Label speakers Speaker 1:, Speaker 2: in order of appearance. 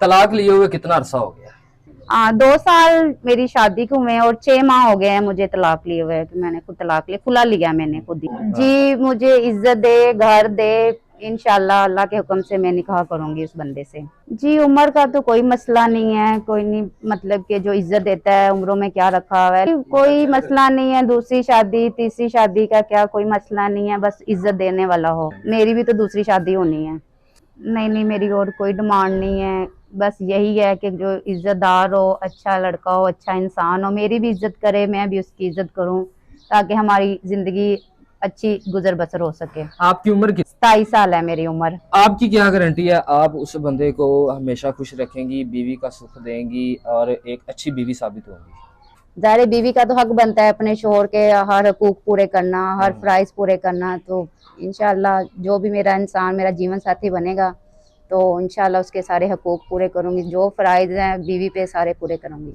Speaker 1: तलाक लिए हुए कितना अरसा हो गया?
Speaker 2: 2 साल मेरी शादी को हुए और 6 माह हो गए हैं मुझे तलाक लिए हुए। कि मैंने खुद तलाक लिया, खुला लिया मैंने खुद ही। जी मुझे इज्जत दे, घर दे, इंशाल्लाह अल्लाह के हुक्म से मैं निकाह करूंगी उस बंदे से। जी उम्र का तो कोई मसला नहीं है, कोई नहीं, मतलब कि जो इज्जत देता है उम्रों में क्या रखा हुआ है, कोई मसला नहीं है। दूसरी शादी तीसरी शादी का क्या कोई मसला नहीं है, बस इज्जत देने वाला हो। मेरी भी तो दूसरी शादी होनी है। नहीं नहीं, मेरी और कोई डिमांड नहीं है, बस यही है कि जो इज्जतदार हो, अच्छा लड़का हो, अच्छा इंसान हो, मेरी भी इज्जत करे, मैं भी उसकी इज्जत करूं, ताकि हमारी जिंदगी अच्छी गुजर बसर हो सके।
Speaker 1: आपकी उम्र कितनी?
Speaker 2: 27 साल है मेरी उम्र।
Speaker 1: आपकी क्या गारंटी है आप उस बंदे को हमेशा खुश रखेंगी, बीवी का सुख देंगी और एक अच्छी बीवी साबित होंगी?
Speaker 2: ज़ाहिर बीवी का तो हक बनता है अपने शोहर के हर हकूक पूरे करना, हर फराइज पूरे करना। तो इंशाल्लाह जो भी मेरा इंसान मेरा जीवन साथी बनेगा तो इंशाल्लाह उसके सारे हकूक पूरे करूंगी, जो फराइज हैं बीवी पे सारे पूरे करूंगी।